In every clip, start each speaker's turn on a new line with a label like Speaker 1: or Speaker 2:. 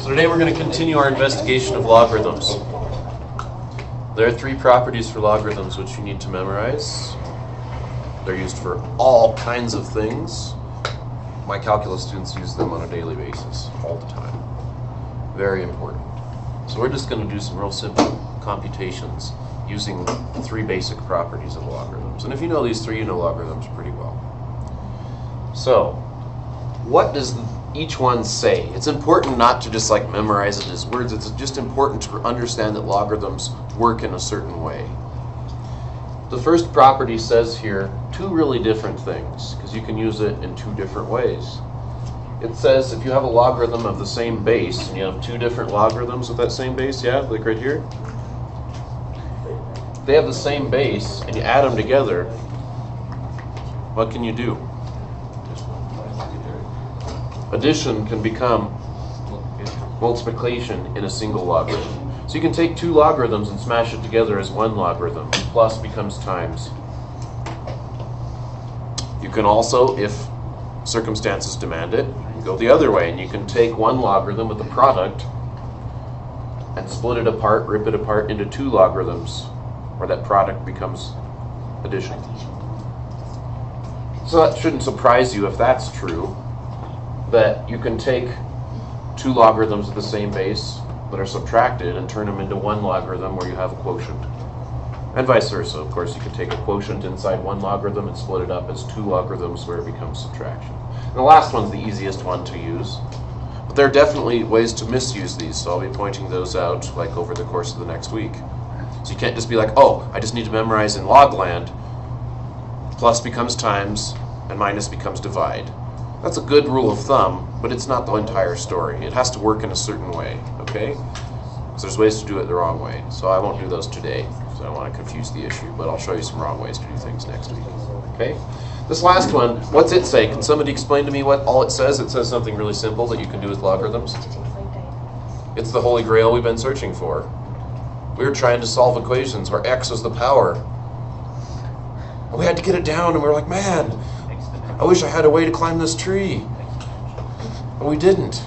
Speaker 1: So today we're going to continue our investigation of logarithms. There are three properties for logarithms which you need to memorize. They're used for all kinds of things. My calculus students use them on a daily basis, all the time. Very important. So we're just going to do some real simple computations using the three basic properties of logarithms. And if you know these three, you know logarithms pretty well. So, what does each one say? It's important not to just like memorize it as words. It's just important to understand that logarithms work in a certain way. The first property says here two really different things, because you can use it in two different ways. It says if you have a logarithm of the same base, and you have two different logarithms with that same base, yeah, like right here. They have the same base, and you add them together, what can you do? Addition can become multiplication in a single logarithm. So you can take two logarithms and smash it together as one logarithm. Plus becomes times. You can also, if circumstances demand it, go the other way, and you can take one logarithm with the product and split it apart, rip it apart into two logarithms, where that product becomes addition. So that shouldn't surprise you if that's true, that you can take two logarithms of the same base that are subtracted and turn them into one logarithm where you have a quotient. And vice versa. Of course, you can take a quotient inside one logarithm and split it up as two logarithms where it becomes subtraction. And the last one's the easiest one to use. But there are definitely ways to misuse these, so I'll be pointing those out like over the course of the next week. So you can't just be like, oh, I just need to memorize in log land, plus becomes times, and minus becomes divide. That's a good rule of thumb, but it's not the entire story. It has to work in a certain way, okay? Because there's ways to do it the wrong way. So I won't do those today, because I don't want to confuse the issue, but I'll show you some wrong ways to do things next week, okay? This last one, what's it say? Can somebody explain to me what all it says? It says something really simple that you can do with logarithms. It's the holy grail we've been searching for. We were trying to solve equations where x was the power. And we had to get it down, and we were like, man, I wish I had a way to climb this tree. And we didn't.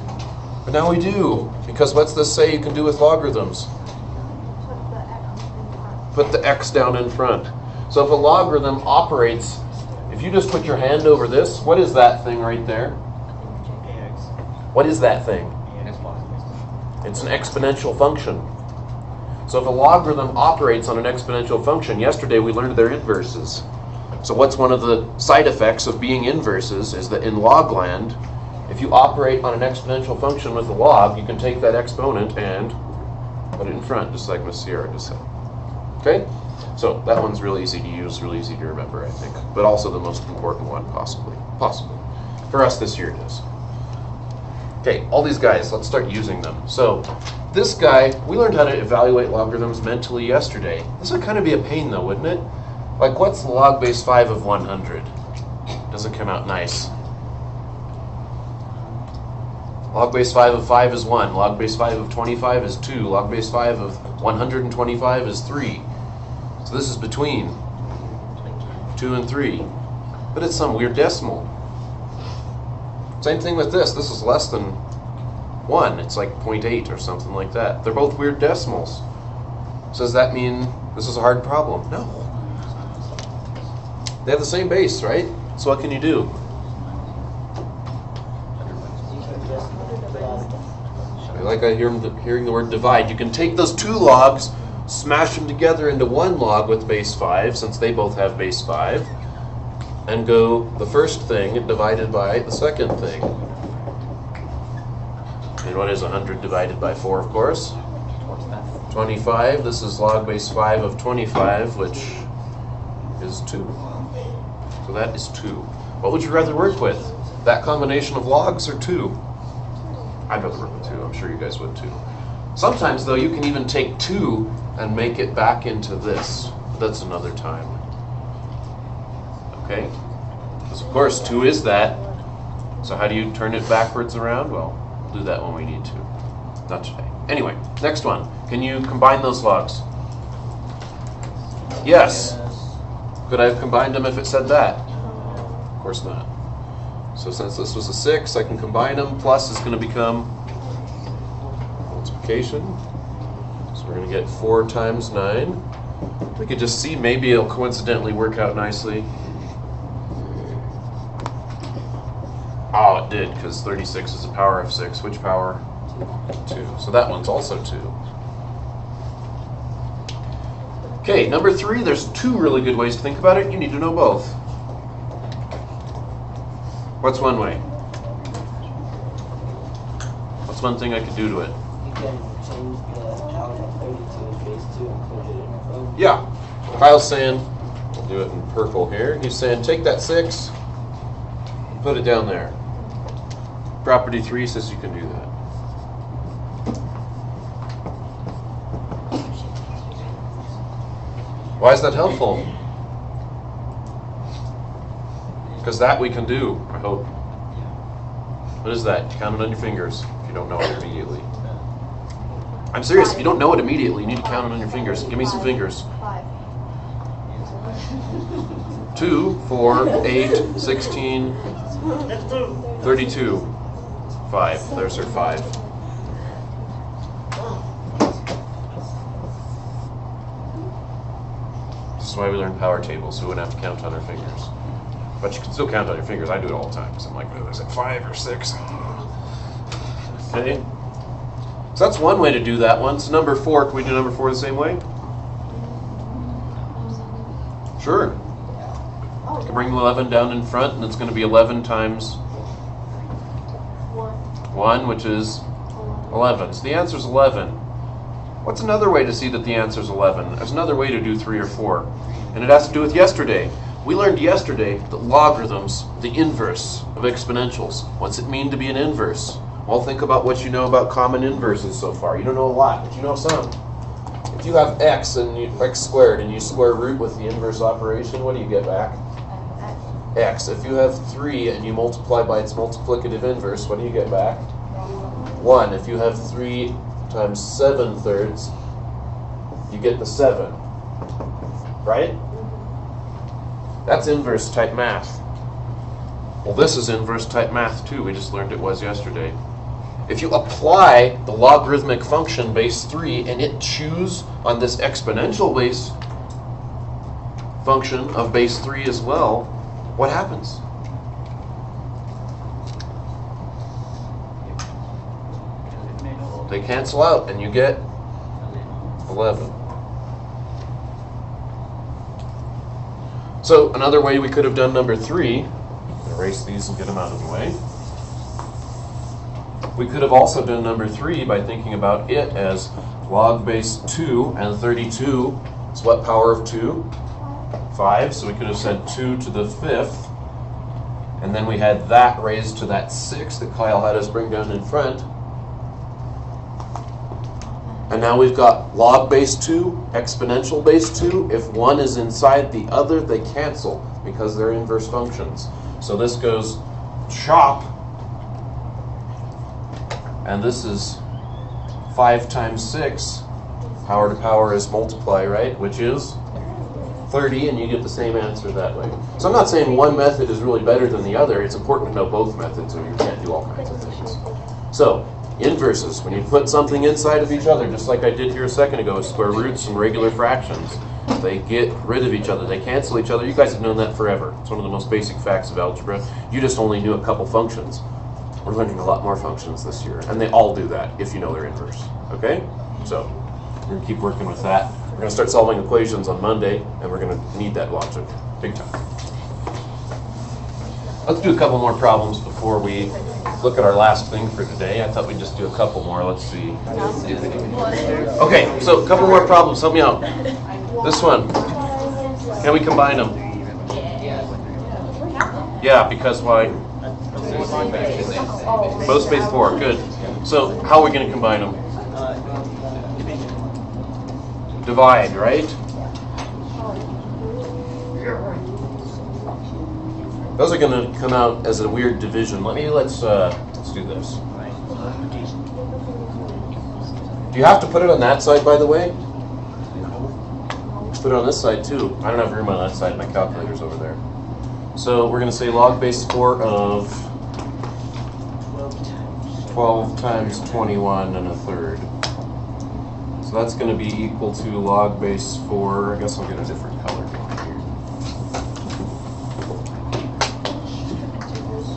Speaker 1: But now we do. Because what's this say you can do with logarithms? Put the x down in front. So if a logarithm operates, if you just put your hand over this, what is that thing right there? What is that thing? It's an exponential function. So if a logarithm operates on an exponential function, yesterday we learned their inverses. So what's one of the side effects of being inverses is that in log land, if you operate on an exponential function with a log, you can take that exponent and put it in front, just like Miss Sierra just said. Okay? So that one's really easy to use, really easy to remember, I think. But also the most important one, possibly. For us this year it is. Okay, all these guys, let's start using them. So this guy, we learned how to evaluate logarithms mentally yesterday. This would kind of be a pain though, wouldn't it? Like, what's log base 5 of 100? Doesn't come out nice. Log base 5 of 5 is 1. Log base 5 of 25 is 2. Log base 5 of 125 is 3. So this is between 2 and 3. But it's some weird decimal. Same thing with this. This is less than 1. It's like 0.8 or something like that. They're both weird decimals. So does that mean this is a hard problem? No. They have the same base, right? So what can you do? Like I hearing the word divide. You can take those two logs, smash them together into one log with base 5, since they both have base 5, and go the first thing divided by the second thing. And what is 100 divided by 4, of course? 25. This is log base 5 of 25, which is 2. So that is 2. What would you rather work with? That combination of logs or 2? I'd rather work with 2. I'm sure you guys would too. Sometimes, though, you can even take 2 and make it back into this. That's another time. Okay? Because, of course, 2 is that. So how do you turn it backwards around? Well, we'll do that when we need to. Not today. Anyway, next one. Can you combine those logs? Yes. Could I have combined them if it said that? Of course not. So since this was a 6, I can combine them. Plus is going to become multiplication. So we're going to get 4 times 9. We could just see maybe it'll coincidentally work out nicely. Oh, it did, because 36 is a power of 6. Which power? 2. So that one's also 2. Okay, number 3, there's 2 really good ways to think about it. You need to know both. What's one way? What's one thing I could do to it?
Speaker 2: You can change the power of 32 to base 2 and put it in a row.
Speaker 1: Yeah. Kyle's saying, we'll do it in purple here. He's saying take that 6 and put it down there. Property 3 says you can do that. Why is that helpful? Because that we can do, I hope. What is that? Count it on your fingers if you don't know it immediately. I'm serious, if you don't know it immediately, you need to count it on your fingers. Give me some fingers. 2, 4, 8, 16, 32. 5. There's her 5. This is why we learn power tables, so we wouldn't have to count on our fingers. But you can still count on your fingers. I do it all the time because I'm like, is it 5 or 6? Okay. So that's one way to do that one. So number 4, can we do number 4 the same way? Sure. You can bring 11 down in front, and it's going to be 11 times 1, which is 11. So the answer is 11. What's another way to see that the answer is 11? There's another way to do 3 or 4, and it has to do with yesterday. We learned yesterday that logarithms, the inverse of exponentials. What's it mean to be an inverse? Well, think about what you know about common inverses so far. You don't know a lot, but you know some. If you have x squared and you square root with the inverse operation, what do you get back? X. If you have 3 and you multiply by its multiplicative inverse, what do you get back? 1. If you have 3 times 7/3, you get the 7. Right? That's inverse type math. Well, this is inverse type math too. We just learned it was yesterday. If you apply the logarithmic function base 3 and it chews on this exponential base function of base 3 as well, what happens? They cancel out and you get 11. So another way we could have done number 3, erase these and get them out of the way. We could have also done number 3 by thinking about it as log base 2 and 32 is what power of 2? 5. So we could have said 2 to the 5th. And then we had that raised to that 6 that Kyle had us bring down in front. And now we've got log base 2, exponential base 2. If one is inside the other, they cancel because they're inverse functions. So this goes chop. And this is 5 times 6. Power to power is multiply, right? Which is 30, and you get the same answer that way. So I'm not saying one method is really better than the other. It's important to know both methods, or you can't do all kinds of things. So, inverses. When you put something inside of each other, just like I did here a second ago with square roots and regular fractions, they get rid of each other. They cancel each other. You guys have known that forever. It's one of the most basic facts of algebra. You just only knew a couple functions. We're learning a lot more functions this year, and they all do that if you know their inverse. Okay? So, we're going to keep working with that. We're going to start solving equations on Monday, and we're going to need that logic big time. Let's do a couple more problems before we look at our last thing for today. I thought we'd just do a couple more. Let's see. Okay, so a couple more problems. Help me out. This one. Can we combine them? Yeah, because why? Both space 4. Good. So how are we going to combine them? Divide, right? Those are going to come out as a weird division. Let's do this. Do you have to put it on that side, by the way? Put it on this side too. I don't have room on that side. My calculator's over there. So we're going to say log base 4 of 12 times 21 and a third. So that's going to be equal to log base 4. I guess I'll get a different color going here.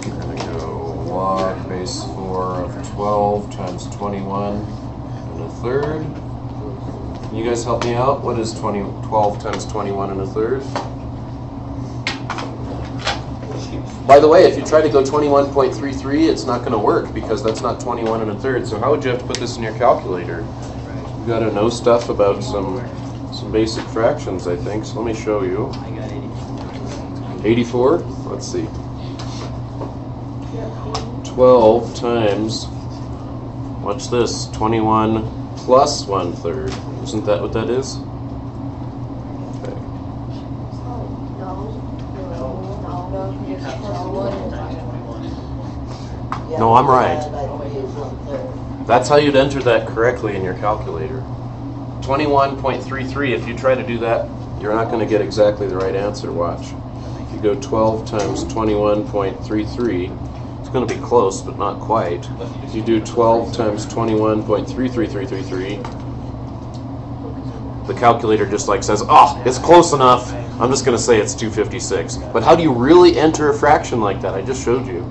Speaker 1: We're going to go log base 4 of 12 times 21 and a third. Can you guys help me out? What is 12 times 21 and a third? By the way, if you try to go 21.33, it's not going to work because that's not 21 and a third. So how would you have to put this in your calculator? You got to know stuff about some basic fractions, I think. So let me show you.
Speaker 2: I got 84.
Speaker 1: 84? Let's see. 12 times, watch this, 21 plus 1/3. Isn't that what that is? Okay. No, I'm right. That's how you'd enter that correctly in your calculator. 21.33, if you try to do that, you're not going to get exactly the right answer. Watch. If you go 12 times 21.33, it's going to be close, but not quite. If you do 12 times 21.33333, the calculator just like says, oh, it's close enough. I'm just going to say it's 256. But how do you really enter a fraction like that? I just showed you.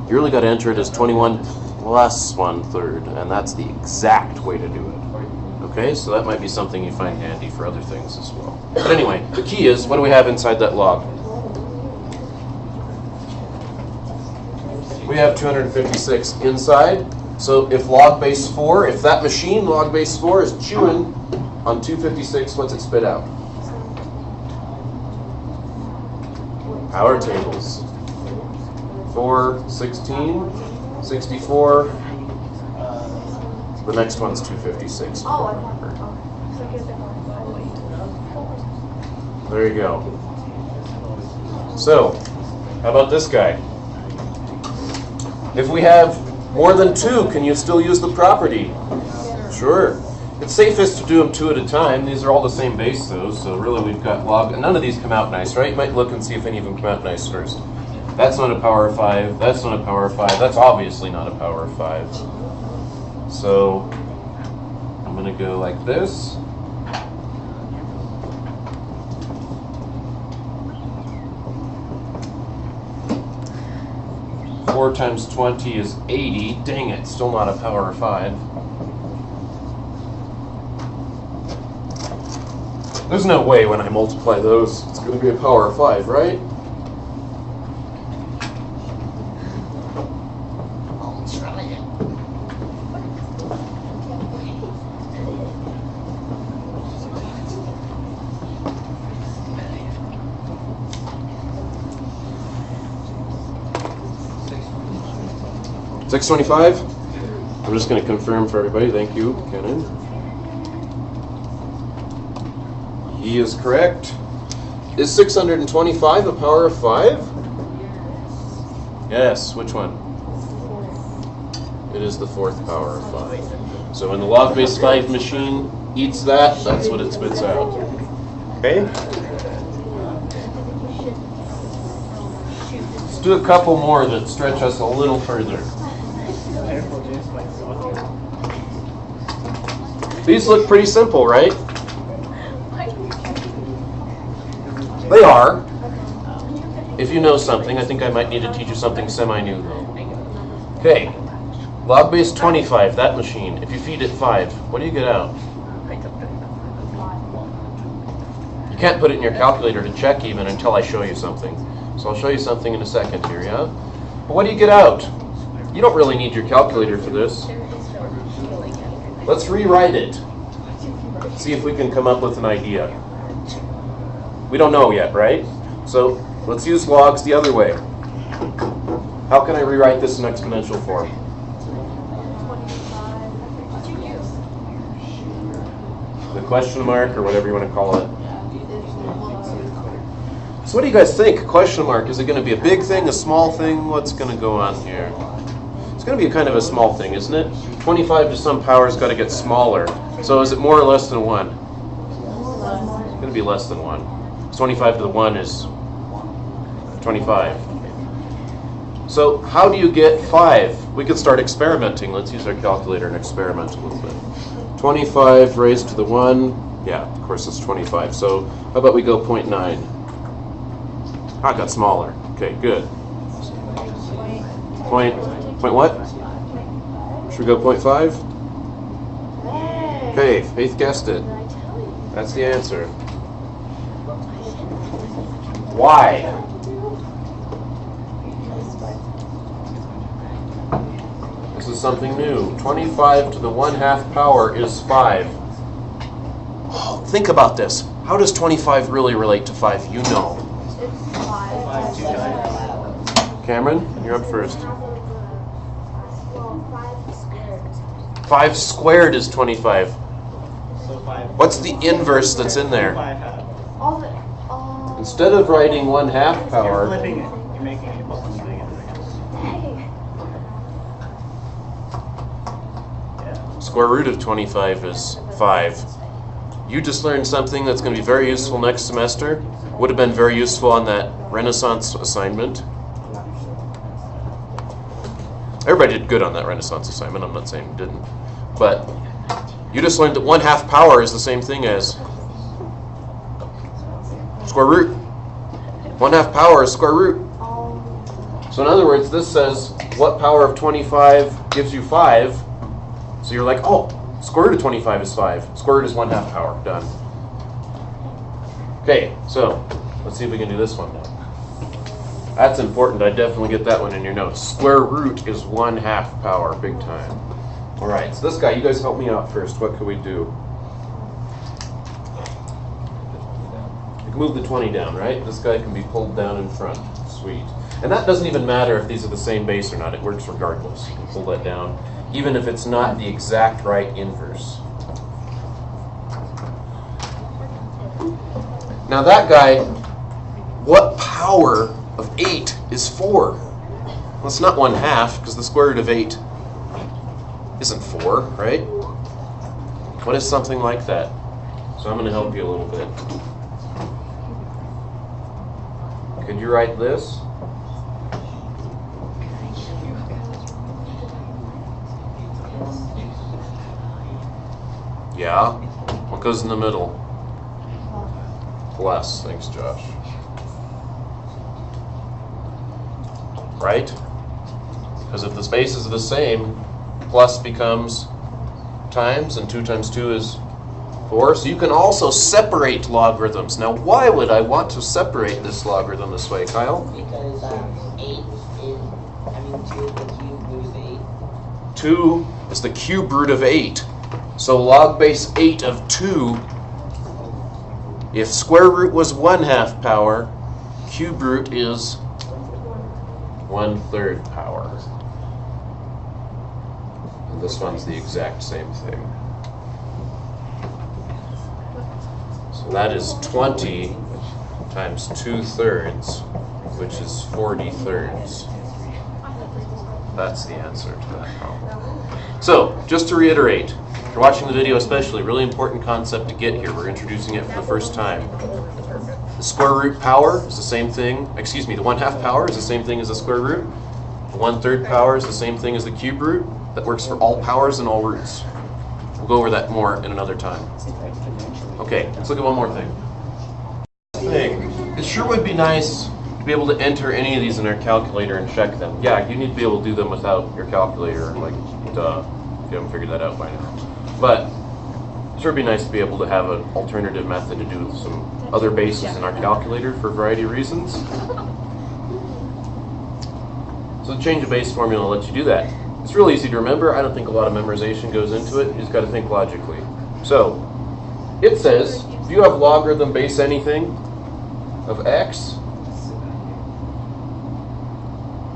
Speaker 1: You really got to enter it as 21 plus 1/3, and that's the exact way to do it. Okay, so that might be something you find handy for other things as well. But anyway, the key is, what do we have inside that log? We have 256 inside. So if log base 4, if that machine, log base 4, is chewing on 256, what's it spit out? Power tables. 4, 16, 64. The next one's 256. There you go. So, how about this guy? If we have more than 2, can you still use the property? Sure. It's safest to do them 2 at a time. These are all the same base, though, so really we've got log. And none of these come out nice, right? You might look and see if any of them come out nice first. That's not a power of 5. That's not a power of 5. That's obviously not a power of 5. So I'm going to go like this. Four times 20 is 80. Dang it, still not a power of 5. There's no way when I multiply those it's going to be a power of 5, right? $625. I'm just going to confirm for everybody. Thank you, Kenan. He is correct. Is 625 a power of 5? Yes. Which one? It is the 4th power of 5. So when the log base 5 machine eats that, that's what it spits out. Okay? Let's do a couple more that stretch us a little further. These look pretty simple, right? They are. If you know something, I think I might need to teach you something semi-new though. Okay, log base 25, that machine. If you feed it 5, what do you get out? You can't put it in your calculator to check even until I show you something. So I'll show you something in a second here, yeah? But what do you get out? You don't really need your calculator for this. Let's rewrite it. See if we can come up with an idea. We don't know yet, right? So let's use logs the other way. How can I rewrite this in exponential form? The question mark, or whatever you want to call it. So what do you guys think? Question mark, is it going to be a big thing, a small thing? What's going to go on here? It's going to be kind of a small thing, isn't it? 25 to some power has got to get smaller. So is it more or less than 1? It's going to be less than 1. 25 to the 1 is 25. So how do you get 5? we could start experimenting. Let's use our calculator and experiment a little bit. 25 raised to the 1. Yeah, of course it's 25. So how about we go 0.9? Ah, it got smaller. Okay, good. Point what? Should we go 0.5? Okay, Faith guessed it. That's the answer. Why? This is something new. 25 to the 1/2 power is 5. Oh, think about this. How does 25 really relate to 5? You know. Cameron, you're up first. 5 squared is 25. What's the inverse that's in there? Instead of writing 1/2 power,
Speaker 3: Flipping it. You're making it equal to doing it.
Speaker 1: square root of 25 is 5. You just learned something that's going to be very useful next semester. Would have been very useful on that Renaissance assignment. Everybody did good on that Renaissance assignment. I'm not saying you didn't. But you just learned that 1/2 power is the same thing as square root. 1/2 power is square root. So in other words, this says what power of 25 gives you 5. So you're like, oh, square root of 25 is 5. Square root is 1/2 power. Done. Okay, so let's see if we can do this one now. That's important. I definitely get that one in your notes. Square root is 1/2 power. Big time. All right, so this guy, you guys help me out first. What can we do? You can move the 20 down, right? This guy can be pulled down in front. Sweet. And that doesn't even matter if these are the same base or not. It works regardless. You can pull that down, even if it's not the exact right inverse. Now that guy, what power of 8 is 4? Well, it's not 1/2, because the square root of 8 isn't 4, right? What is something like that? So I'm going to help you a little bit. Could you write this? Yeah? What goes in the middle? Plus. Thanks, Josh. Right? Because if the spaces are the same, plus becomes times, and 2 times 2 is 4. So you can also separate logarithms. Now, why would I want to separate this logarithm this way, Kyle?
Speaker 2: Because 8 is, 2 is the cube root of 8.
Speaker 1: 2 is the cube root of 8. So log base 8 of 2, if square root was 1/2 power, cube root is 1/3 power. And this one's the exact same thing. So that is 20 times 2/3, which is 40 thirds. That's the answer to that problem. So, just to reiterate, if you're watching the video especially, really important concept to get here. We're introducing it for the first time. The square root power is the same thing, the 1/2 power is the same thing as the square root. The 1/3 power is the same thing as the cube root. That works for all powers and all roots. We'll go over that more in another time. Okay, let's look at one more thing. It sure would be nice to be able to enter any of these in our calculator and check them. Yeah, you need to be able to do them without your calculator, like, duh, if you haven't figured that out by now. But it sure would be nice to be able to have an alternative method to do some other bases in our calculator for a variety of reasons. So the change of base formula lets you do that. It's real easy to remember. I don't think a lot of memorization goes into it. You just got to think logically. So it says, if you have logarithm base anything of x,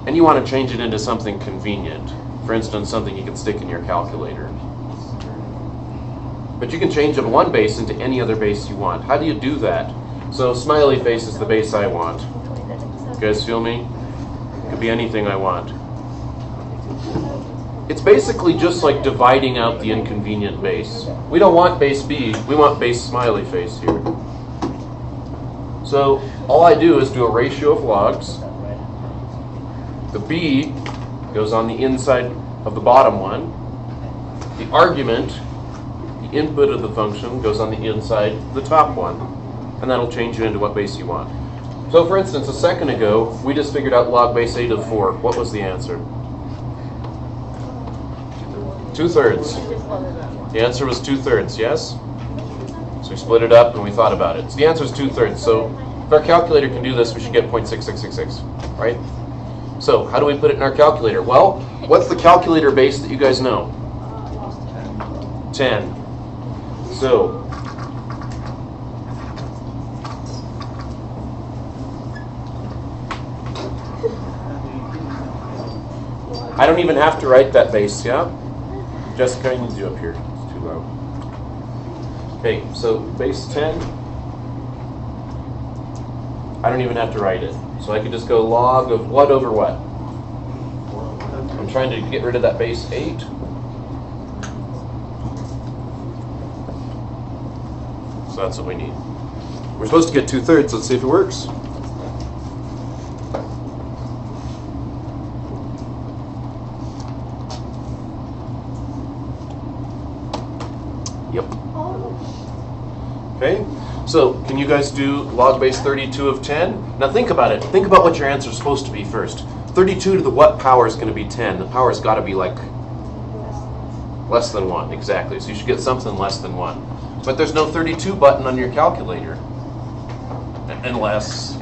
Speaker 1: and you want to change it into something convenient, for instance, something you can stick in your calculator. But you can change it one base into any other base you want. How do you do that? So smiley face is the base I want. You guys feel me? It could be anything I want. It's basically just like dividing out the inconvenient base. We don't want base B, we want base smiley face here. So all I do is do a ratio of logs. The B goes on the inside of the bottom one. The argument, the input of the function, goes on the inside of the top one. And that'll change it into what base you want. So for instance, a second ago, we just figured out log base 8 of 4. What was the answer? 2/3. The answer was 2/3, yes? So we split it up and we thought about it. So the answer is 2/3. So if our calculator can do this, we should get 0.6666, right? So how do we put it in our calculator? Well, what's the calculator base that you guys know? 10. So I don't even have to write that base, yeah? Jessica, you need to do up here. It's too loud. Okay, so base 10. I don't even have to write it. So I could just go log of what over what? I'm trying to get rid of that base 8. So that's what we need. We're supposed to get 2/3. Let's see if it works. Yep. Okay, so can you guys do log base 32 of 10? Now think about it. Think about what your answer is supposed to be first. 32 to the what power is going to be 10? The power's got to be like less than 1, exactly. So you should get something less than 1. But there's no 32 button on your calculator. Unless...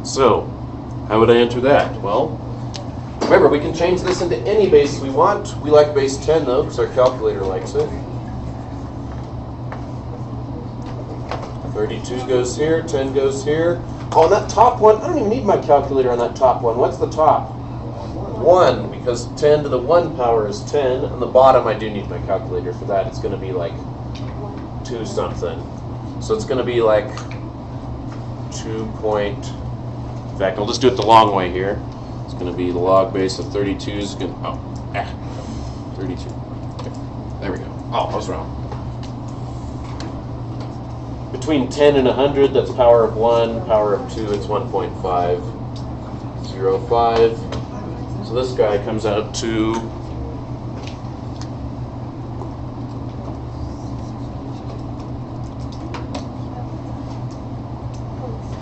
Speaker 1: So, how would I enter that? Well, remember, we can change this into any base we want. We like base 10 though, because our calculator likes it. 32 goes here, 10 goes here. Oh, and that top one, I don't even need my calculator on that top one. What's the top? 1, because 10 to the 1 power is 10. On the bottom, I do need my calculator for that. It's going to be like 2 something. So it's going to be like 2 point... In fact, I'll just do it the long way here. It's going to be the log base of 32 is going to... 32. Okay, there we go. Oh, I was wrong. Between 10 and 100, that's power of 1. Power of 2, it's 1.505. So this guy comes out to...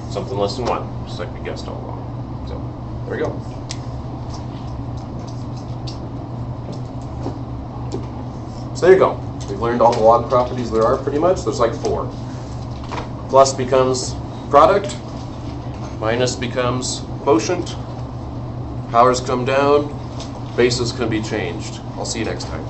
Speaker 1: something less than 1, just like we guessed all along. So, there we go. So there you go. We've learned all the log properties there are pretty much. There's like 4. Plus becomes product. Minus becomes quotient. Powers come down. Bases can be changed. I'll see you next time.